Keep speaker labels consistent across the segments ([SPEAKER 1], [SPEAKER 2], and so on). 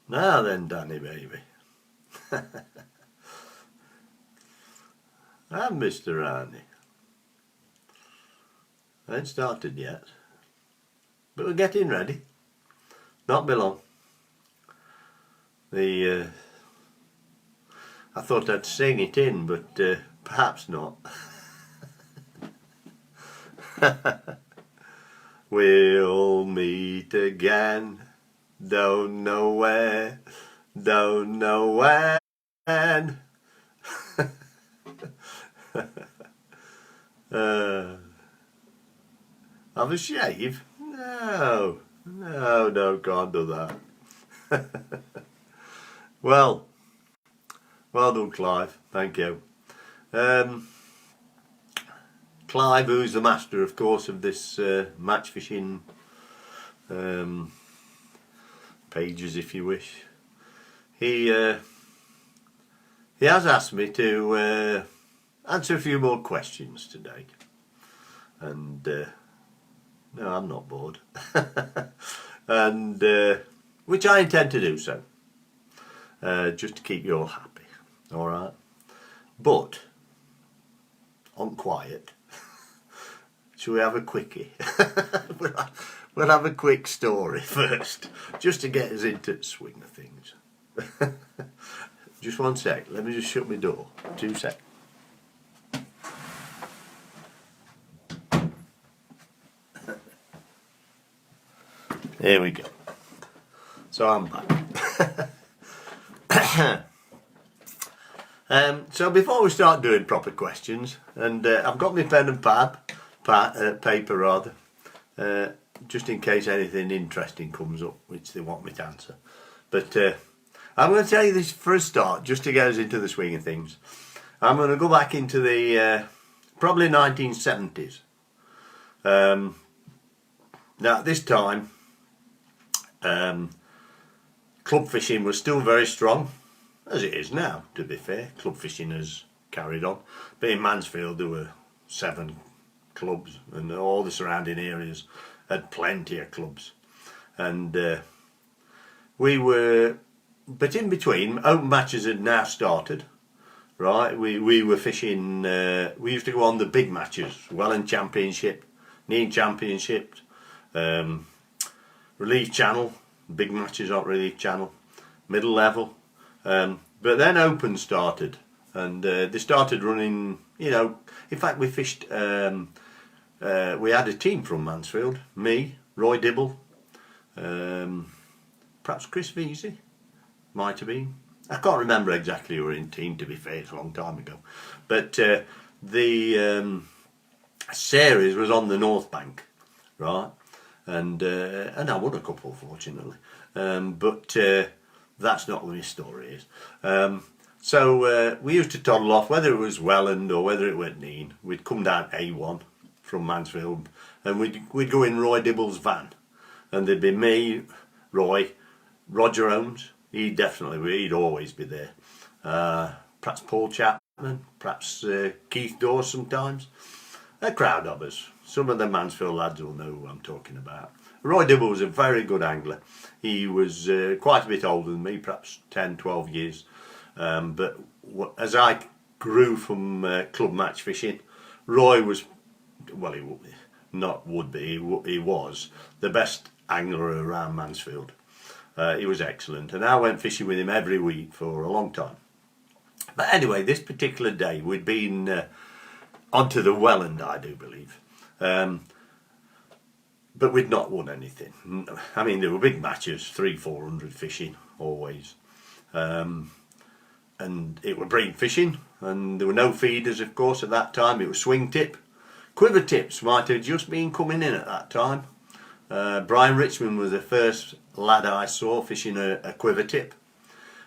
[SPEAKER 1] Now then, Danny baby. And Mr. Arnie. I ain't started yet, but we're getting ready. Not be long. I thought I'd sing it in, but perhaps not. We'll meet again. Don't know where. Don't know when. Have a shave? No, can't do that. Well done, Clive. Thank you. Clive, who's the master, of course, of this match fishing pages, if you wish. He has asked me to answer a few more questions today, and no, I'm not bored, and which I intend to do so, just to keep you all happy. All right, but on quiet. Shall we have a quickie? We'll have a quick story first, just to get us into the swing of things. Just one sec, let me just shut my door. 2 seconds. Here we go. So I'm back. So before we start doing proper questions, and I've got my pen and paper rather, just in case anything interesting comes up which they want me to answer. But I'm going to tell you this for a start, just to get us into the swing of things. I'm going to go back into the probably 1970s. Now at this time, club fishing was still very strong, as it is now, to be fair. Club fishing has carried on, but in Mansfield there were 7 clubs, and all the surrounding areas had plenty of clubs, and we were, but in between, open matches had now started, right? We were fishing, we used to go on the big matches, Welland Championship, Nene Championship, Relief Channel, big matches on Relief Channel, middle level, but then Open started, and they started running, you know, in fact we fished, we had a team from Mansfield, me, Roy Dibble, perhaps Chris Veazey, might have been. I can't remember exactly who were in team, to be fair, it's a long time ago. But the series was on the North Bank, right? And I won a couple, fortunately. But that's not what my story is. So we used to toddle off, whether it was Welland or whether it was Nene. We'd come down A1 from Mansfield, and we'd go in Roy Dibble's van, and there'd be me, Roy, Roger Holmes. He'd always be there. Perhaps Paul Chapman, perhaps Keith Dawes sometimes. A crowd of us. Some of the Mansfield lads will know who I'm talking about. Roy Dibble was a very good angler. He was quite a bit older than me, perhaps 10, 12 years. But as I grew from club match fishing, Roy was, well, he was the best angler around Mansfield. He was excellent, and I went fishing with him every week for a long time. But anyway, this particular day we'd been onto the Welland, I do believe, but we'd not won anything. I mean, there were big matches, 300-400 fishing always, and it were bream fishing, and there were no feeders, of course, at that time. It was swing tip. Quiver tips might have just been coming in at that time. Brian Richmond was the first lad I saw fishing a quiver tip.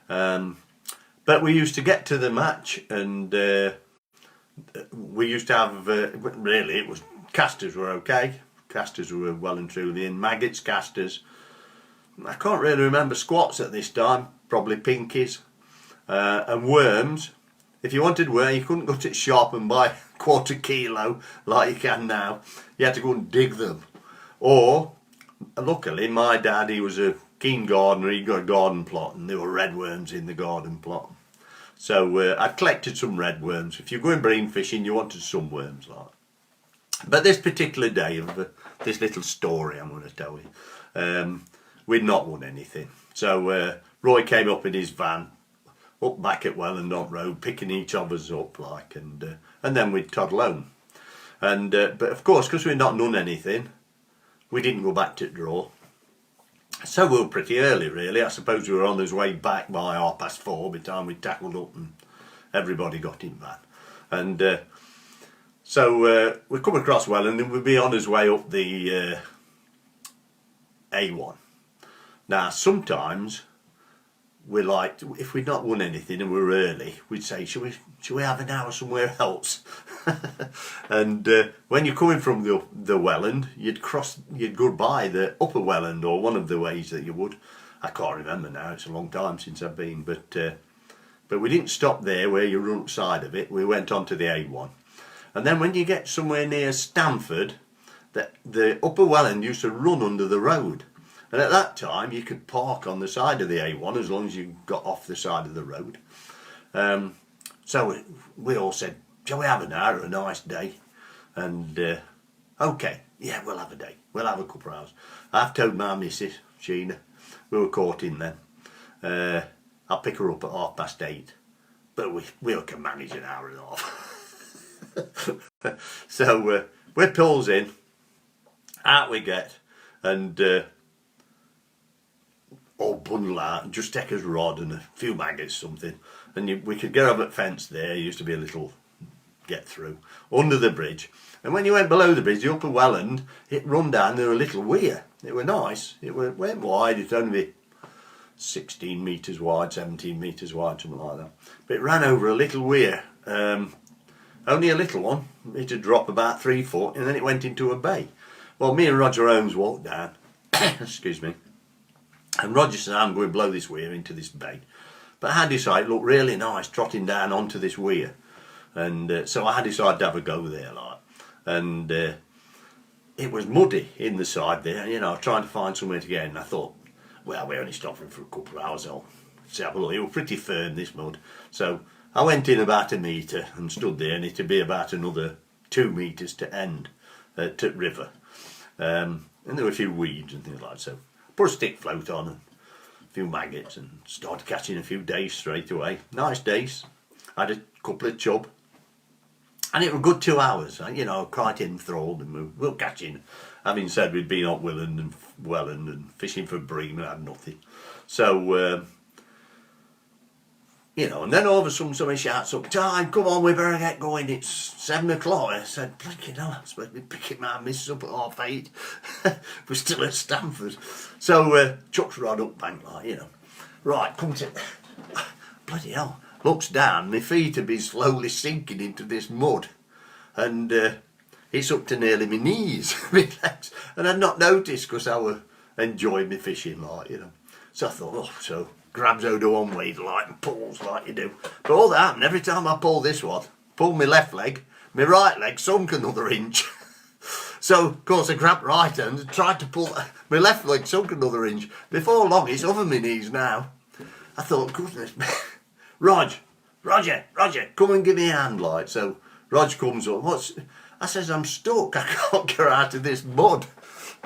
[SPEAKER 1] But we used to get to the match, and we used to have, really, it was, casters were okay. Casters were well and truly in. Maggots, casters. I can't really remember squats at this time, probably pinkies. And worms. If you wanted worm, you couldn't go to the shop and buy $1/4 kilo like you can now. You had to go and dig them. Or, luckily, my dad, he was a keen gardener, he'd got a garden plot and there were redworms in the garden plot. So I'd collected some redworms. If you're going bream fishing, you wanted some worms like. But this particular day of this little story I'm going to tell you, we'd not won anything. So Roy came up in his van, up back at Welland Road, picking each other's up like, and then we'd toddle home. And but of course, because we'd not done anything, we didn't go back to draw. So we were pretty early, really. I suppose we were on his way back by 4:30 by the time we tackled up and everybody got in van. And so we come across Welland and we'd be on his way up the A1. Now, sometimes we're like, if we'd not won anything and we were early, we'd say, should we have an hour somewhere else? And when you're coming from the Welland, you'd go by the upper Welland or one of the ways that you would. I can't remember now, it's a long time since I've been, but we didn't stop there where you run side of it. We went on to the A1. And then when you get somewhere near Stamford, the upper Welland used to run under the road. And at that time, you could park on the side of the A1 as long as you got off the side of the road. So we all said, shall we have an hour, a nice day? And okay, yeah, we'll have a day. We'll have a couple of hours. I've told my missus, Sheena, we were caught in then. I'll pick her up at 8:30. But we can manage an hour and a half. So we pulls in, out we get, and all bundle out and just take his rod and a few maggots, something. And we could get over the fence there, used to be a little get through, under the bridge. And when you went below the bridge, the upper Welland, it run down there a little weir. It were nice. It went wide, it only 16 metres wide, 17 metres wide, something like that. But it ran over a little weir. Only a little one. It'd drop about 3 foot and then it went into a bay. Well, me and Roger Holmes walked down, excuse me, and Roger said, I'm going to blow this weir into this bay. But I decided it looked really nice trotting down onto this weir. And so I decided to have a go there, like. And it was muddy in the side there, you know, trying to find somewhere to get in. I thought, well, we're only stopping for a couple of hours. I'll have a look. It was pretty firm, this mud. So I went in about 1 metre and stood there, and it'd be about another 2 metres to end, to river. And there were a few weeds and things like that. So put a stick float on and a few maggots and started catching a few days straight away. Nice days. I had a couple of chub. And it was a good 2 hours, you know, quite enthralled, and we were catching. Having said we'd been up Welland and fishing for bream and had nothing. So, you know, and then all of a sudden somebody shouts up, time, come on, we better get going, it's 7 o'clock. I said, blinking hell, I'm supposed to be picking my missus up at 8:30. We're still at Stamford. So, chucks rod up bank, like, you know. Right, come to, bloody hell. Looks down, my feet have been slowly sinking into this mud, and it's up to nearly my knees, my legs, and I'd not noticed because I was enjoying my fishing, like, you know. So I thought, oh, so grabs hold of one way like and pulls like you do. But all that happened, every time I pull this one, pull my left leg, my right leg sunk another inch. So, of course, I grabbed right hand and tried to pull, my left leg sunk another inch. Before long, it's over my knees now. I thought, goodness me. Roger, come and give me a hand, like. So Roger comes up. I says, I'm stuck. I can't get out of this mud.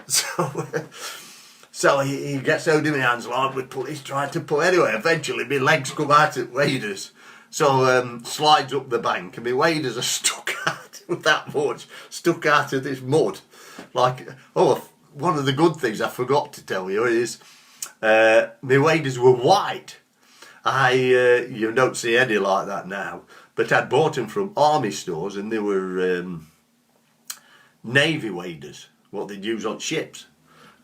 [SPEAKER 1] So he gets hold of my hands, like. He's trying to pull. Anyway, eventually my legs come out at waders. So slides up the bank, and my waders are stuck out with that much, stuck out of this mud. Like, oh, one of the good things I forgot to tell you is my waders were white. You don't see any like that now, but I'd bought them from army stores, and they were navy waders, what they'd use on ships,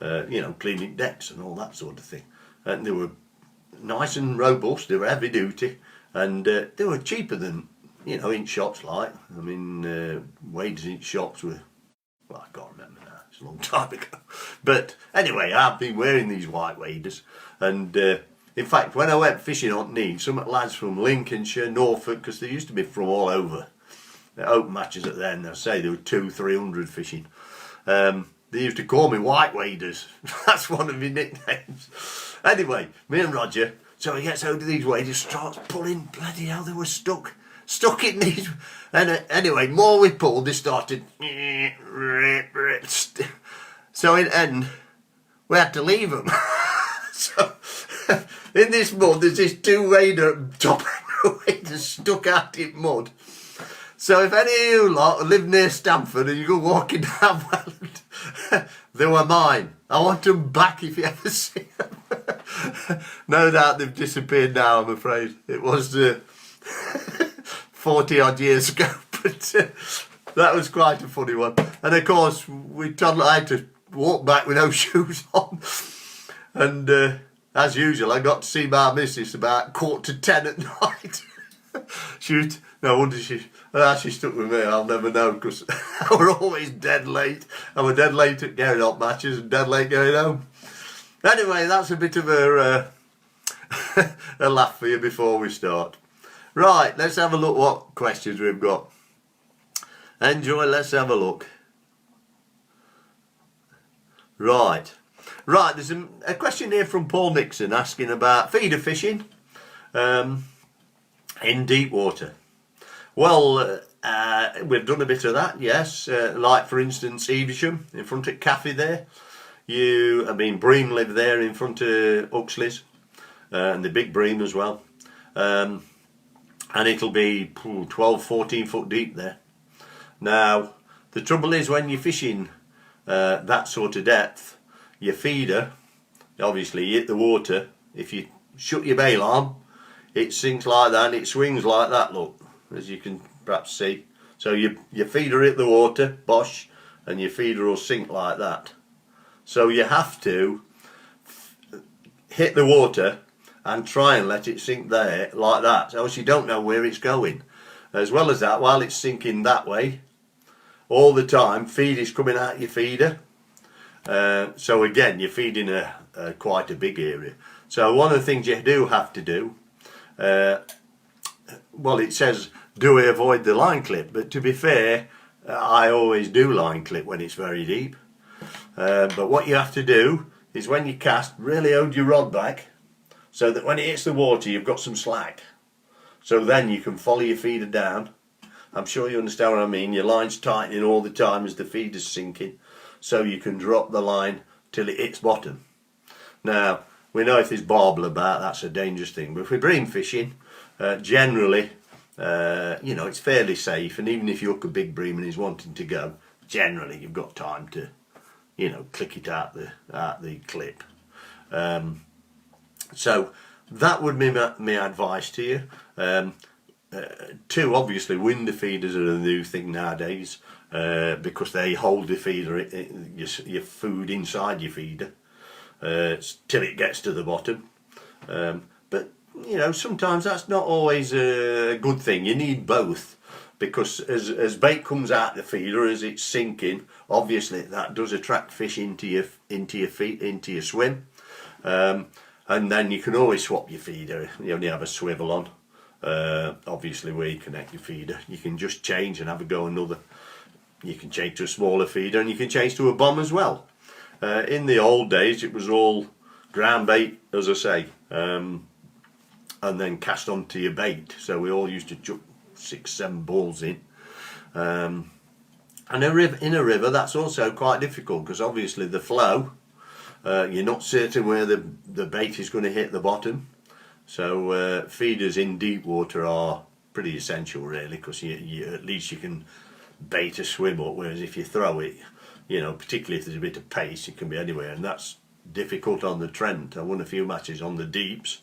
[SPEAKER 1] you know, cleaning decks and all that sort of thing. And they were nice and robust, they were heavy duty, and they were cheaper than, you know, in shops like. I mean, waders in shops were, well, I can't remember now, it's a long time ago. But anyway, I've been wearing these white waders, and in fact, when I went fishing on Neve, some lads from Lincolnshire, Norfolk, because they used to be from all over, open matches at the end, I say there were 200-300 fishing. They used to call me White Waders. That's one of my nicknames. Anyway, me and Roger, so he gets out of these waders, starts pulling. Bloody hell, they were stuck in these. And anyway, more we pulled, they started. So in end, we had to leave them. So in this mud, there's this 2-wader top waders stuck out in mud. So if any of you lot live near Stamford and you go walking down Welland, they were mine. I want them back if you ever see them. No doubt they've disappeared now, I'm afraid. It was 40 odd years ago, but that was quite a funny one. And of course, I had to walk back with no shoes on. And as usual, I got to see my missus about 10:15 at night. No wonder she stuck with me. I'll never know, because we're always dead late. And we're dead late at going up matches and dead late going home. Anyway, that's a bit of a laugh for you before we start. Right, let's have a look what questions we've got. Enjoy, let's have a look. Right, there's a question here from Paul Nixon asking about feeder fishing in deep water. Well, we've done a bit of that, yes. Like for instance, Evesham in front of Caffey there. Bream live there in front of Uxley's, and the big Bream as well. And it'll be 12, 14 foot deep there. Now, the trouble is when you're fishing that sort of depth, your feeder, obviously you hit the water. If you shut your bail arm, it sinks like that and it swings like that, look, as you can perhaps see. So your feeder hit the water, bosh, and your feeder will sink like that. So you have to hit the water and try and let it sink there like that, else you don't know where it's going. As well as that, while it's sinking that way, all the time, feed is coming out your feeder. So again, you're feeding quite a big area. So one of the things you do have to do, well, it says, do we avoid the line clip? But to be fair, I always do line clip when it's very deep. But what you have to do is when you cast, really hold your rod back so that when it hits the water, you've got some slack. So then you can follow your feeder down. I'm sure you understand what I mean. Your line's tightening all the time as the feeder's sinking, so you can drop the line till it hits bottom. Now, we know if there's barbel about, that's a dangerous thing. But if we're bream fishing, generally, it's fairly safe. And even if you hook a big bream and he's wanting to go, generally you've got time to, click it out the clip. So that would be my advice to you. Two, obviously, window feeders are a new thing nowadays because they hold the feeder, your food inside your feeder till it gets to the bottom. But sometimes that's not always a good thing. You need both, because as bait comes out the feeder as it's sinking, obviously that does attract fish into your swim. And then you can always swap your feeder. You only have a swivel on. Obviously where you connect your feeder, you can just change and have a go another. You can change to a smaller feeder and you can change to a bomb as well. In the old days it was all ground bait, as I say, and then cast onto your bait. So we all used to chuck 6-7 balls in. And in a river that's also quite difficult, because obviously the flow, you're not certain where the bait is going to hit the bottom. So feeders in deep water are pretty essential, really, because you at least you can bait a swim up, whereas if you throw it, particularly if there's a bit of pace, it can be anywhere, and that's difficult on the Trent. I won a few matches on the deeps,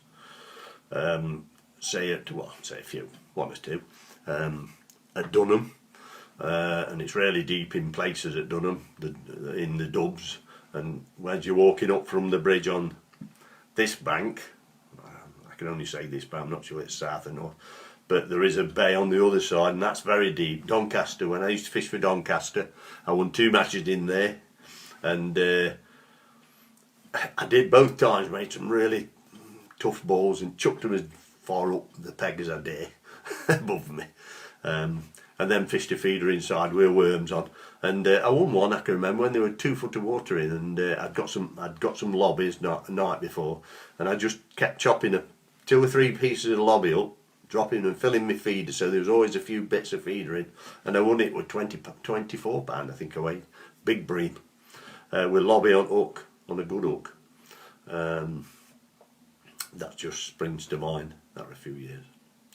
[SPEAKER 1] say a few, one or two, at Dunham, and it's really deep in places at Dunham, in the dubs, and as you're walking up from the bridge on this bank, I can only say this, but I'm not sure it's south or north, but there is a bay on the other side, and that's very deep. Doncaster, when I used to fish for Doncaster, I won 2 matches in there, and I did both times, made some really tough balls and chucked them as far up the peg as I dare above me. and then fished a feeder inside with worms on. And I won one, I can remember, when there were 2 foot of water in, and I'd got some lobbies the night before, and I just kept chopping 2 or 3 pieces of lobby up, dropping and filling my feeder, so there was always a few bits of feeder in, and I won it with 24 pound, I think I weighed, big bream, with lobby on hook, on a good hook. That just springs to mind after a few years.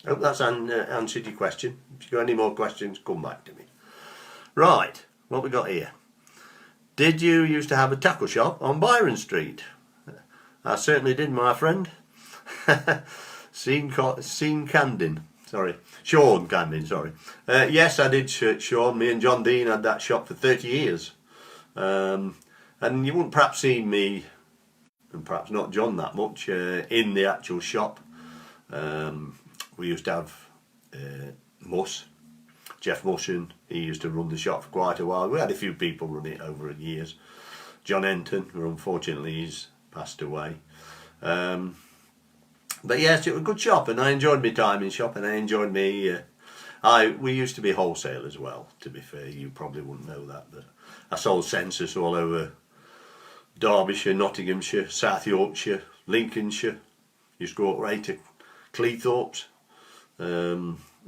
[SPEAKER 1] I hope that's answered your question. If you've got any more questions, come back to me. Right, what we got here? Did you used to have a tackle shop on Byron Street? I certainly did, my friend. Sean Camden, sorry. Yes, I did, Sean. Me and John Dean had that shop for 30 years. And you wouldn't perhaps see me, and perhaps not John that much, in the actual shop. We used to have Jeff Musson. He used to run the shop for quite a while. We had a few people run it over the years. John Enton, who unfortunately he's passed away. But yes, it was a good shop, and I enjoyed my time in shop, and I enjoyed me. We used to be wholesale as well, to be fair. You probably wouldn't know that, but I sold census all over Derbyshire, Nottinghamshire, South Yorkshire, Lincolnshire. Used to go up right to Cleethorpes.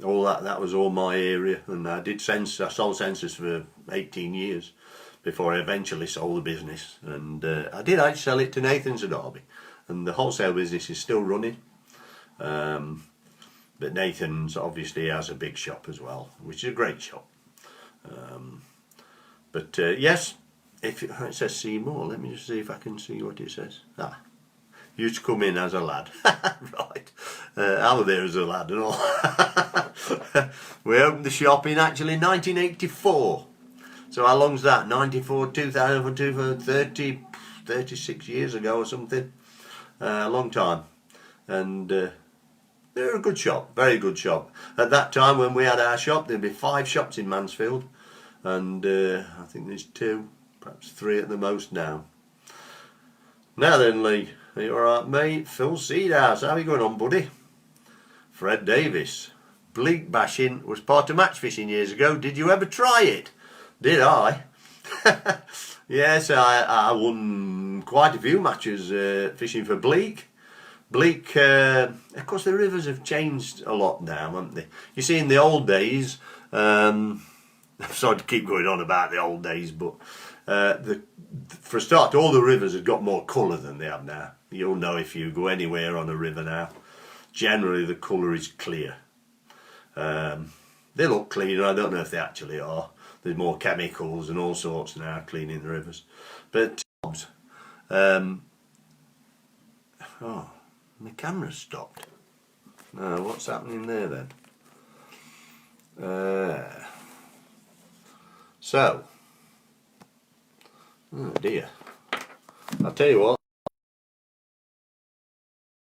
[SPEAKER 1] All that was all my area, and I sold census for 18 years before I eventually sold the business, and I did actually sell it to Nathan's at Derby, and the wholesale business is still running. But Nathan's obviously has a big shop as well, which is a great shop. Yes, if it says Seymour, let me just see if I can see what it says. Used to come in as a lad. Right. I was there as a lad and all. We opened the shop in actually 1984. So how long's that? 94, 2000, 36 years ago or something. A long time. And they're a good shop, very good shop. At that time when we had our shop, there'd be 5 shops in Mansfield. And I think there's 2, perhaps 3 at the most now. Now then, Lee. Are you alright, mate? Phil Seedhouse, how are you going on, buddy? Fred Davis. Bleak bashing was part of match fishing years ago. Did you ever try it? Did I? Yes, I won quite a few matches fishing for bleak. Bleak, of course the rivers have changed a lot now, haven't they? You see, in the old days, I'm sorry to keep going on about the old days, but for a start, all the rivers have got more colour than they have now. You'll know if you go anywhere on a river now. Generally, the colour is clear. They look cleaner. I don't know if they actually are. There's more chemicals and all sorts now cleaning the rivers. But my camera's stopped. What's happening there then? Oh dear. I'll tell you what.